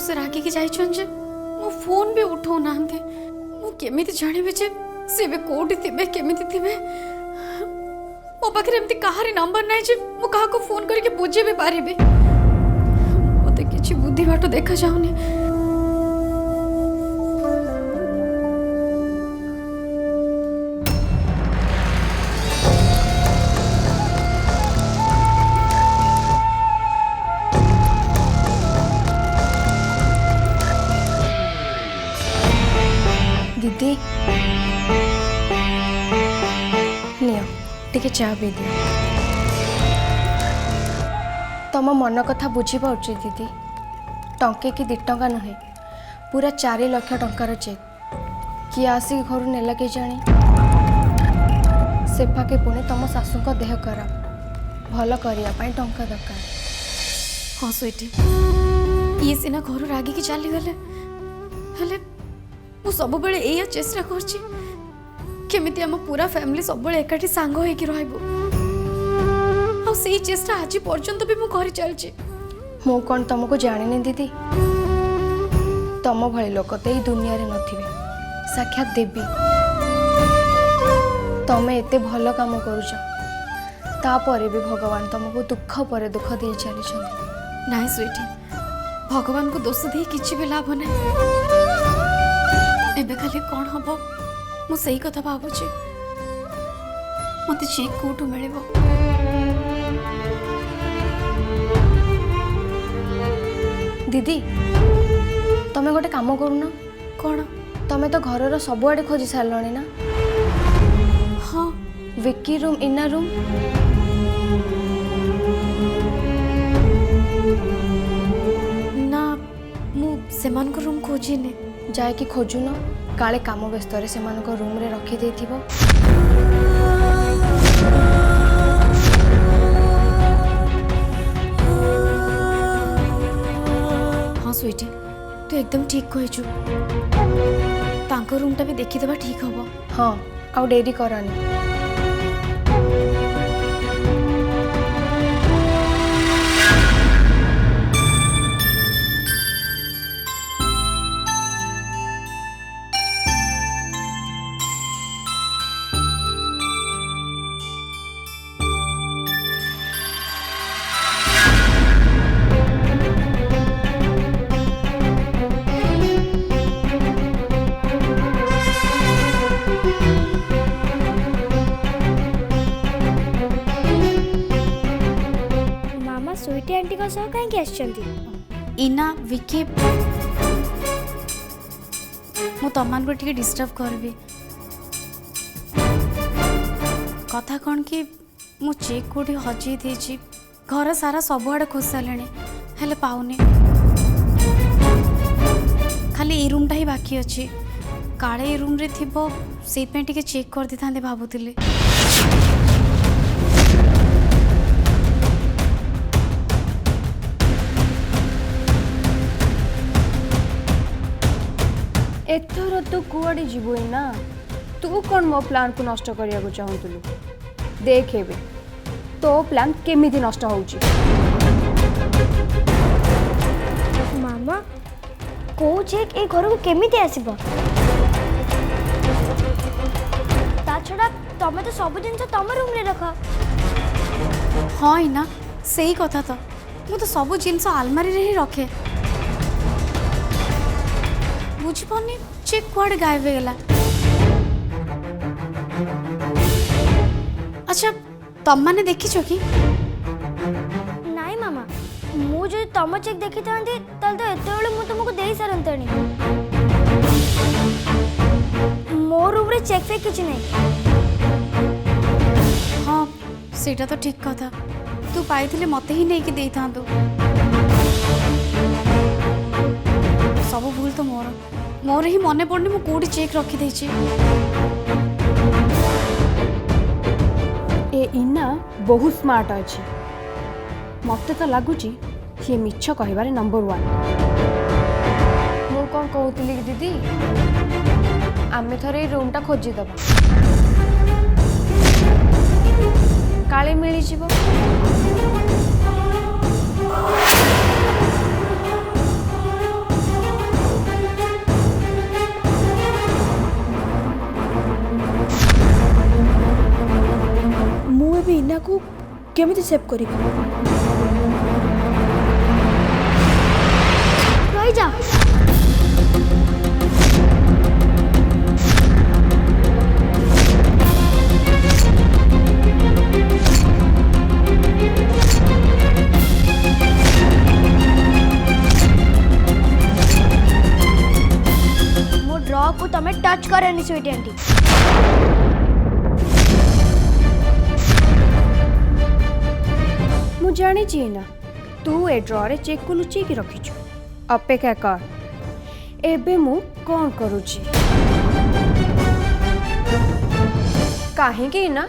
से रागी की जाइछन मो फोन भी उठो नांते मो केमिति जानिबे जे सेबे कोठी थिबे केमिति थिबे मो पाखरे एमति कहारी नंबर नै जे मो काहा को फोन करके बुझे भी पारिबे मते किछि बुद्धि बाटो देखा जाउनी। दीदी लियो टिके चा पी दियो तुम मन कथा बुझी पाउछि दीदी टंके कि 2 टंका नुहे पूरा 4 लाख टंकार चेक किए आसिक घर नेला के जानी सेफा के पुणी तुम सासू को देह खराब भल करने टंका दरकार। हाँ स्वीटी ये सिना घर रागी की चली गले हेले मु सब बेले एया चेष्टा करछि केमिति हम पूरा फैमिली सब बेले एकाठी सांग होई कि रहइबो आ सेही चेष्टा आज पर्यंत भी मु करि चलछि। मु कोन तुमको जानिनी दीदी तुम भली लोक तो दुनिया रे नथिबे साक्षात देवी तमे एते भल काम करूछ तापर भी भगवान तुमको दुख पर दुख दे चली नाइ स्वीटी भगवान को दोष दे किछि भी लाभ नै एबे खाली कौन हम मु सही कथा भावुची मत चेक कोठू मिलिबो दीदी तमे गोटे काम करूना कौन तमे तो घर सब आड़े खोजी सारलणी ना। हाँ विक्की रूम इना रूम ना मु सेमान को रूम खोजिने जाए कि खोजुन काले काम व्यस्त से रूम रे रखी देथिबो। हाँ स्वीटी तू एकदम ठीक कहिछु तांको रूम टा भी देखि देबा ठीक हबो। हाँ आउ डेरी करानी। स्वीटी आंटी को सह कहीं आसछंती इना विकी मु तमान को ठीक डिस्टर्ब करबी कथा कौन कि मु चेक कोठी हजी देछि घर सारा सब आड़े खोज सारे हेले पाऊनी खाली ए रूम टा ही बाकी अच्छी काले ए रूम रे थिबो सेत पे टिके चेक कर दिथांते भाबुतिले। एथर तू कुआड़े जीवो ना तू कौन मो प्लान को नष्ट करिया को चाहतलु देख एबे तो प्लान केमिति नष्ट होउची। मामा को चेक ए घर को केमिति आसीबो ता छडा तमे तो सब दिन तम रूम रे रख। हाँ इना सही कथा तो मु तो सब जिनस आलमारी रे ही रखे बुझी पानी चेक कुआड़े गायब हो गला। अच्छा तम माने देखिछो कि नाई मामा मु जो तम चेक देखि थांती तल तो एते बेले मु तुमको देई सारंतणी मो रूम रे चेक फेक किछ नै। हाँ ସେଇଟା ତ ଠିକ୍ କଥା। ତୁ ପାଇଥିଲେ ମତେ ହିଁ ନେଇକି ଦେଇଥାନ୍ତୁ। ସବୁ ଭୁଲ ତ ମୋର ହିଁ ମନେ ପଡୁନି ମୁଁ କୋଉଠି ଚେକ୍ ରଖିଦେଇଛି। ए इना बहुत स्मार्ट अच्छी मत तो लगुच सी मिछ कहबार नंबर 1। मु कौन कहूली कि दीदी आमे थरे रूम टा खोजीदबा काले मिली जीवो। मुझे इना को केमिति सेव करी रही जा। मो ड्रॉ को तमे टच करनी स्वीटी आंटी। मु जानी ना तू ए ड्रॉरे चेक को लुचै की रखीछु। अपेक्षा कर एबे मु कौन करूची कहीं ना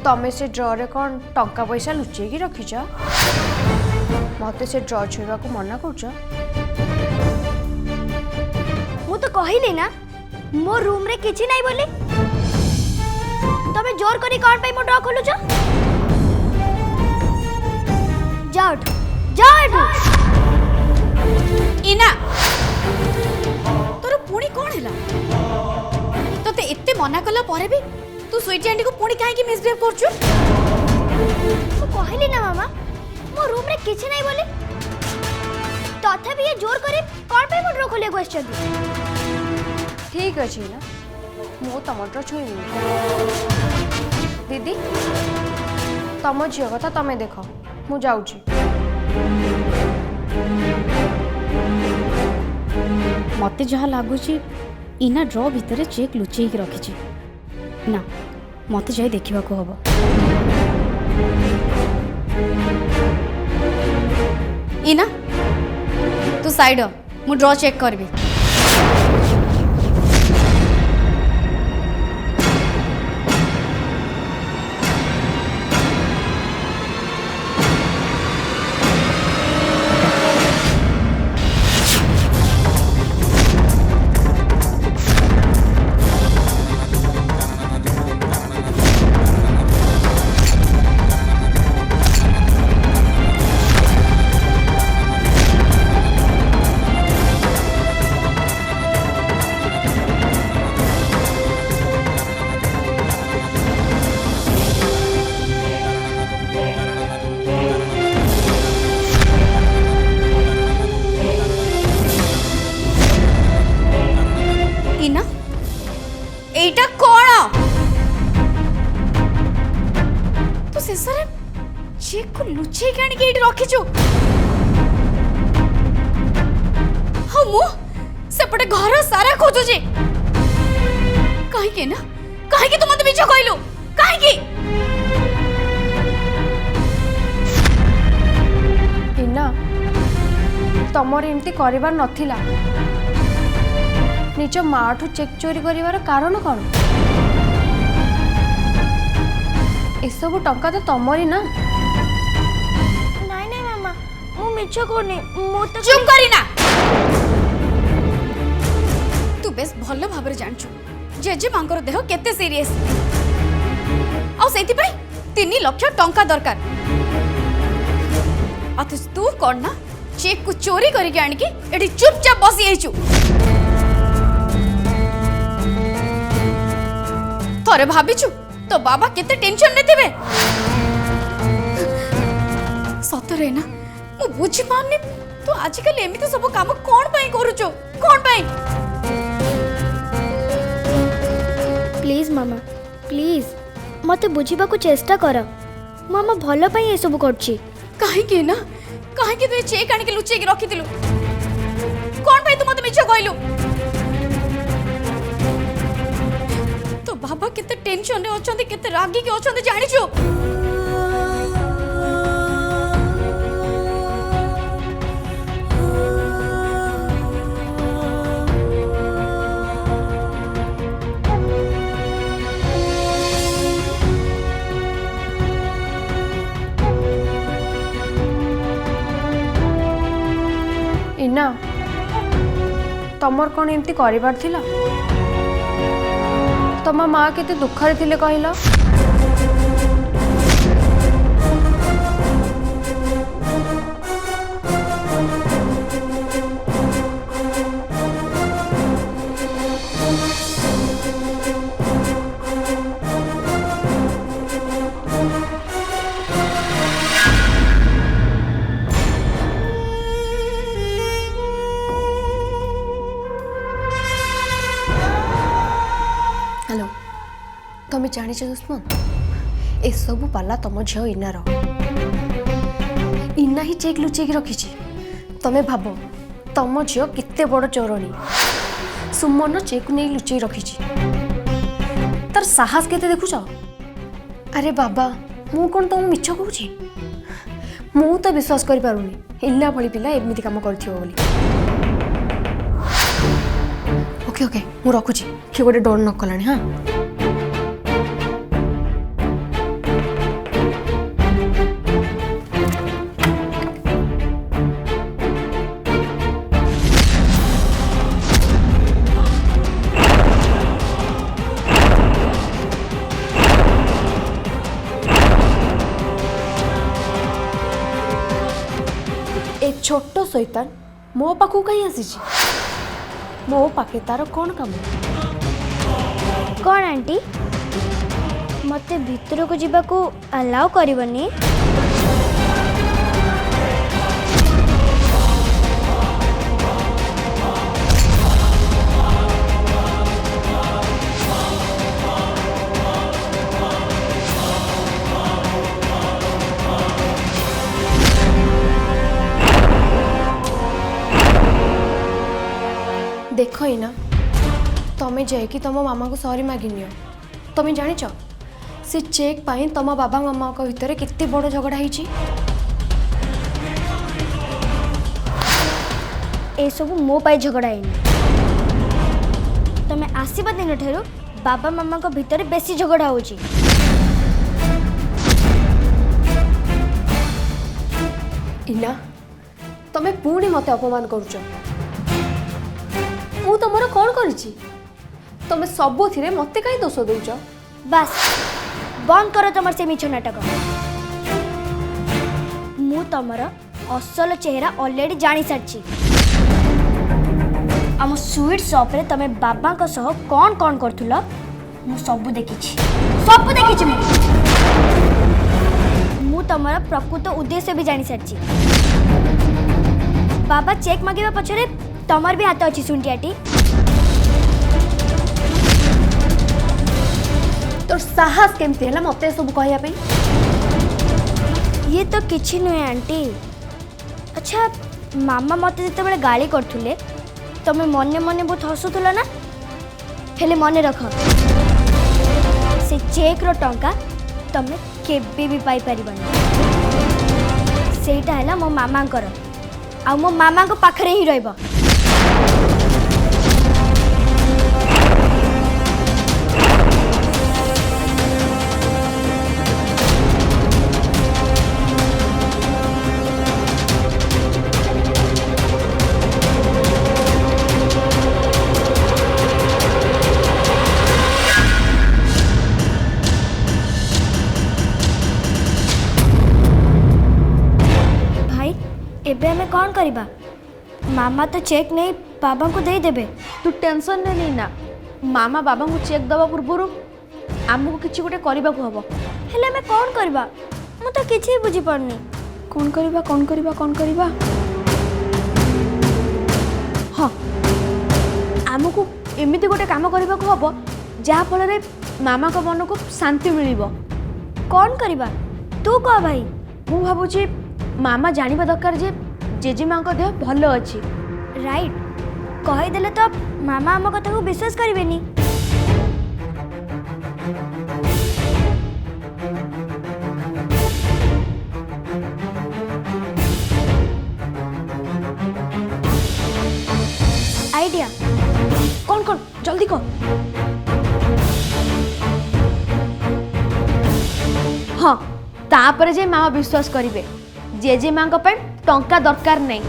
तमे से ड्रॉरे कौन टंका पैसा लुचै की रखीछ मते से ड्रॉ छुईबा को मना करछ। मु तो कहली ना मो रूम रे किछि नाही बोली तमे जोर करी कौन पे मो ड्रॉ खोलुछ। जाओ जाओ इना तोर पुणी कौन है तोते एते मना कला परे भी तू स्वीटी आंटी को पुणी काहे की मिसबिहेव करछु। मु कहली ना मामा मो रूम रे किछि नाही बोली तथापि ये जोर करी कौन पे मो ड्रॉ खोले क्वेश्चन। ठीक अच्छे ना मु तम ड्रॉ छुईबी। दीदी तम झील कथा तमे देख मु जाऊची। मते जहाँ लगुच इना ड्रॉ भितर चेक लुचेक रखी ना मते जाई देखा हम। इना तू साइड मु ड्रॉ चेक करबी। एटा कौन तू शेषरे चेक को लुचे के रखीचु। हाँ मु सेपटे घर सारा खोजुची कहीं ना कहीं तू मत मिछ कहलु कहीं इना तमर एमती करिबार नथिला निज माँ ठू चेक चोरी करिवार कारण कौन। एसबू टंका तो तमरी ना। नहीं नहीं मामा मु मिछ कोनी मु तो चुप करी ना। तू बेस भल भाबरे जानछु जेजे मांकर देह केते सीरियस आ सेति पई 3 लाख टंका दरकार। अथस तू कोन ना चेक को चोरी करके आनी के एठी चुपचाप बसी आइछु। थरे भाबिछु तो बाबा केते टेंशन ने थिबे। सतरे ना मु बुझी पानी तू आजिकल एमिति सब काम कोन पई करूचो कोन पई। प्लीज मामा प्लीज मते बुझीबा को चेष्टा कर। मामा भलो पई ए सब करछि काहे के ना काहे के तू चेक आनी के लुचे के रखी दिलु कोन पई तू मते मिछ कहलु। तो बाबा केते टेंशन रे अछंती केते रागी के अछंती जानि छु। इना तमर कौन एमती करिबार थिला तम माँ केते दुखरे थिले कहिला हेलो तुम्हें जानिଛ दुश्मन ए सब पाला तुम झील इनार इना ही चेक लुचेक रखी तमें भाव तुम झील केते बड़ चोरणी सुमन चेक नहीं लुचेक रखी तार साहस केते देखुच अरे बाबा मु कौन तुम मिछ कहूँ मु तो विश्वास कर पारुनी इना भली पिला एमती काम करथिबो बोली ओके ओके मु रखुची कि गोटे डोर नक कलानी हाँ ए छोट शैतान मो पाखु कहीं आसी मो पाखे तार कौन काम कौन आंटी मते भीतर को जीवा को अलाउ करबनी देख ही ना तमें जाकि तुम मामा को सॉरी मागिन तुम्हें जानिच से चेक पाई तुम बाबा मामा को भितर केते बड़ झगड़ा होती ए सब मो पाई झगड़ा है तमें आसीबा दिन ठेरू बाबा मामा को भितर बेसी झगड़ा होची इना तमें पुणी मत अपमान करुच मु तुमर कौन करिछि तमें सबु थिरे मते काई दोष दउच बस बंद करो तुम से मिछ नाटक मु तुमर असल चेहरा ऑलरेडी जानी सारछि आम स्वीट शॉप रे तमे बाबा को सह कौन कौन करथुला मु सब देखिछि मु तुमर प्रकृत उद्देश्य भी जानी सारछि बाबा चेक मागिबा पछरे तमर भी हाथ अच्छी सुनटियाटी तोर साहस केमती है मत सब कहया ये तो किछि नुहे आंटी अच्छा मामा मत जिते गाली करथुले तमे मने मने बहुत हसुथुला ना हेले मने रख से चेक रो टंका तमे केबे भी पाई परिबनी सेटा हैला मो मामा कर आ मो मामा को पाखरे ही रहबो एबे हमें कौन करिबा मामा तो चेक नहीं बाबा को दे देबे तू टेंशन नहीं ना मामा बाबा को चेक दबा पूर्व आमको किसी गोटे करबा को हबो हेले हमें कौन करिबा मु तो किछि बुझी पड़नी कौन करबा हाँ आमको एमिति गोटे काम करबा को हबो जा फल रे मामा को मन को शांति मिलिबो कौन करिबा तू कह भाई मु भाबुची मामा जानिबा दरकार जे जेजेमा को देह भल अछि राइट कहि देले तो मामा हम कथा को विश्वास करिवेनी आइडिया कौन कौन जल्दी कह हाँ तापर जे मामा विश्वास करिवे जेजेमा को पे टंका दरकार नहीं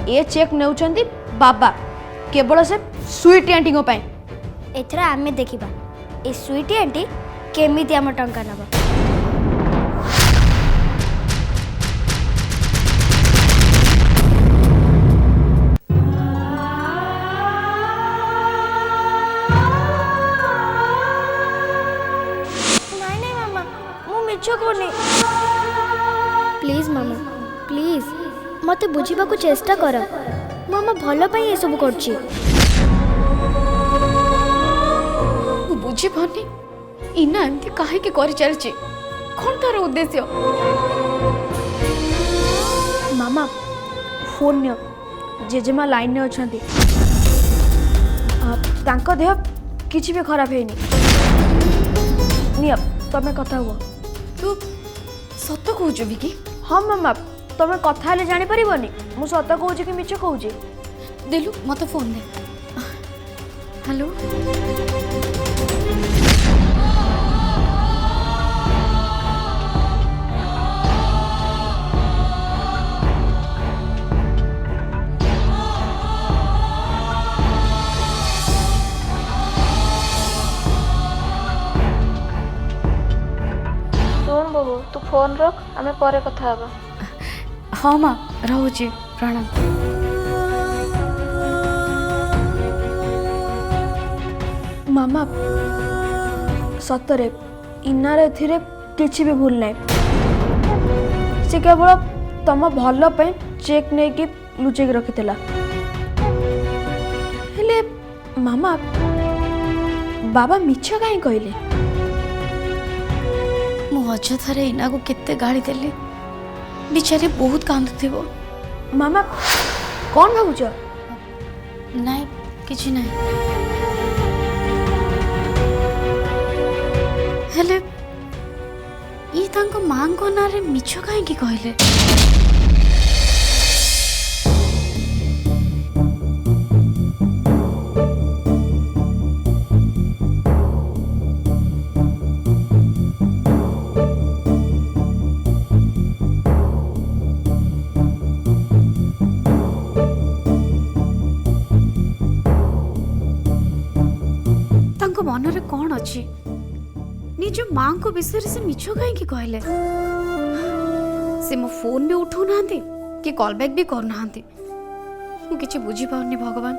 ए चेक नेउछंती बाबा केवल से स्वीट आंटी को पाए। एथर आमे देखिबा ए स्वीटी आंटी केमिति आम टंका नबा। नहीं नहीं मामा मु मिछ कोनी। प्लीज मामा प्लीज मते बुझिबा को चेष्टा कर। मामा भलो पई ए सब करछि। बुझी पानी इना एमती काहे के कर चलची कौन तार उद्देश्य। मामा फोन नियो जेजेमा लाइन ने अछंती तांको देह किछि भी खराब हेनी। नियो तमे कथा हुआ। तू सत कहूछु भी कि हाँ मामा तमे कथा हेले जानि परिबोनी मु सत कहूछि कि मिछ कहूछि। देलु मत फोन दे। हेलो सुन बाबू तू फोन रख आमे परे कथा हबा। हाँ माँ रहुची प्रणाम। मामा सतरे इनार एथिरे किछि भी भूल नाही। से केवल तम भल पे चेक नहीं कि लुचेक रखिथिला। हेले मामा बाबा मिछ काहे कहले। मु अजथरे इना को केते गाड़ी देली बिचारे बहुत कांदुथिबो। मामा कौन भाबुछ। नाइ किछि नाइ हेले ई तांको मां को नारे मिछ काहे की कहले। तांको मनरे कौन अछि निज मां को विषय से मिछ कहीं कहले। से मो फोन भी उठौ नांती कि कॉल बैक भी कर नांती। मु किछि बुझी पाउनी भगवान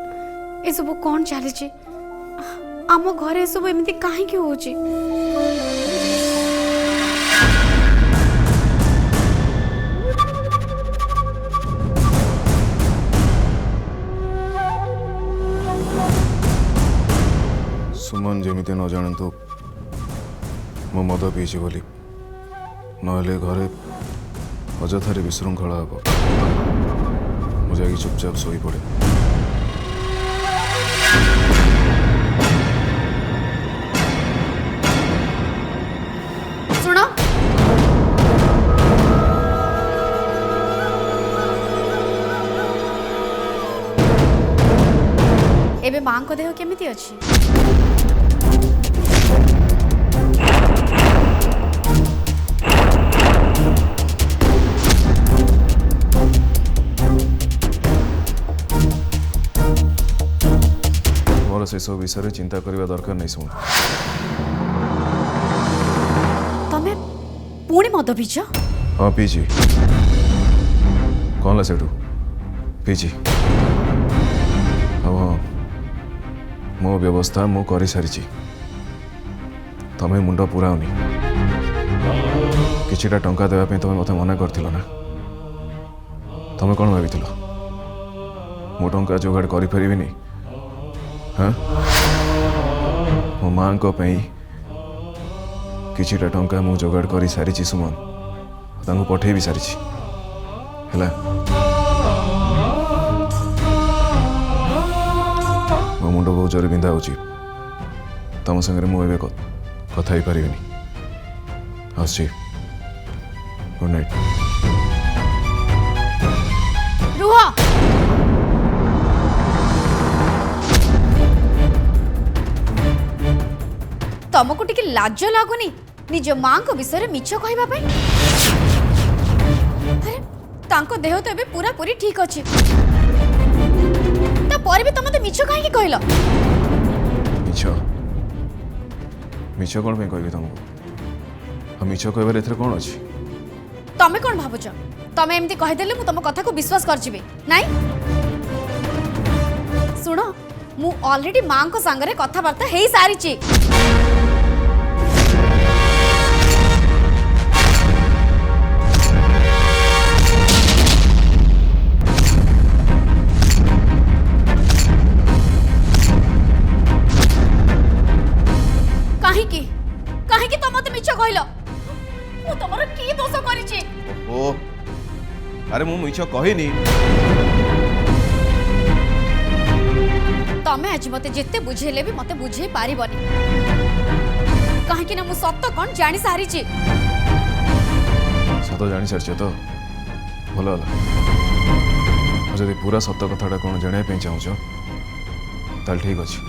ए सब कोन चली छी। आम घरे ए सब एमिति काहे के होची। सुमन जमीते न जानतु मो मद पीछि बोली नहले घरे अजथारे विशृंखला हम मुझे चुपचाप शोई पड़े। सुनो एबे मां को देह केमिति अछि। से सब विषय चिंता करने दरकार नहीं। सुन तमे पुणी मद पीछ। हाँ पीछि कौन ला सेठू पीछि। अब हाँ मो व्यवस्था मु कर सारी तमें मुंड पुराओनी किछिटा टंका देवाई तुम मत मना करथिलो ना। तमें कौन भाभी मो टंका जोगाड़ कर पारिबिनी। हाँ मो माँ को किछिटा टंका मु जोगाड़ कर सारी सुमन तांको पठे भी सारी है। मो मुंड बहुत जोर बिंधा हो तुम संगे मुझे कथा ही पारि आसची। Good night. रुह तुमको टिके लाज लगुनी निज मां को विषय मिछ कहबा पई। अरे तांको देह तो एबे पूरा पूरी ठीक अछि। ପରେ ବି ତମେ ମିଛ କାହିଁକି କହିଲ? ମିଛ ମିଛ କ'ଣ ପାଇଁ କହିବି ତମକୁ? ଆଉ ମିଛ କହିବାରେ ଏଥିରେ କ'ଣ ଅଛି? ତମେ କ'ଣ ଭାବୁଛ ତମେ ଏମିତି କହିଦେଲେ ମୁଁ ତମ କଥାକୁ ବିଶ୍ୱାସ କରିଯିବି ନାଇଁ? ଶୁଣ ମୁଁ ଅଲରେଡି ମାଙ୍କ ସାଙ୍ଗରେ କଥାବାର୍ତ୍ତା ହେଇ ସାରିଛି। କାହିଁକି କାହିଁକି ତମେ ମତେ ମିଛ କହିଲ? ମୁଁ ତମର କି ଦୋଷ କରିଛି? ଓ ଆରେ ମୁଁ ମିଛ କହିନି। ତମେ ଆଜି ମତେ ଯେତେ ବୁଝେଇଲେ ବି ମତେ ବୁଝେଇ ପାରିବନି କାହିଁକି ନା ମୁଁ ସତ କ'ଣ ଜାଣି ସାରିଛି। ସତ ଜାଣିସାରିଛ ତ ଭଲ ହେଲା। ଆଉ ଯଦି ପୁରା ସତ କଥାଟା କ'ଣ ଜାଣିବା ପାଇଁ ଚାହୁଁଛ ତାହେଲେ ଠିକ୍ ଅଛି।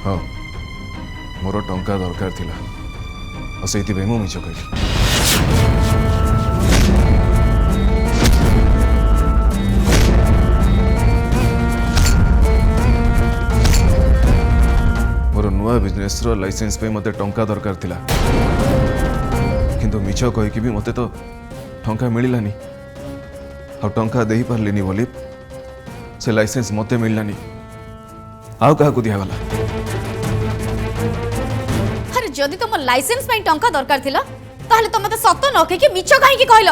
ହଁ ମୋର ଟଙ୍କା ଦରକାର ଥିଲା ଆଉ ସେଇଥିପାଇଁ ମୁଁ ମିଛ କହିଲି। ମୋର ନୂଆ ବିଜନେସର ଲାଇସେନ୍ସ ପାଇଁ ମୋତେ ଟଙ୍କା ଦରକାର ଥିଲା କିନ୍ତୁ ମିଛ କହିକି ବି ମୋତେ ତ ଟଙ୍କା ମିଳିଲାନି। ଆଉ ଟଙ୍କା ଦେଇପାରିଲିନି ବୋଲି ସେ ଲାଇସେନ୍ସ ମୋତେ ମିଳିଲାନି ଆଉ କାହାକୁ ଦିଆଗଲା। ଆରେ ଯଦି ତମ ଲାଇସେନ୍ସ ପାଇଁ ଟଙ୍କା ଦରକାର ଥିଲା ତାହେଲେ ତମେ ମତେ ସତ ନ କହିକି ମିଛ କାହିଁକି କହିଲ?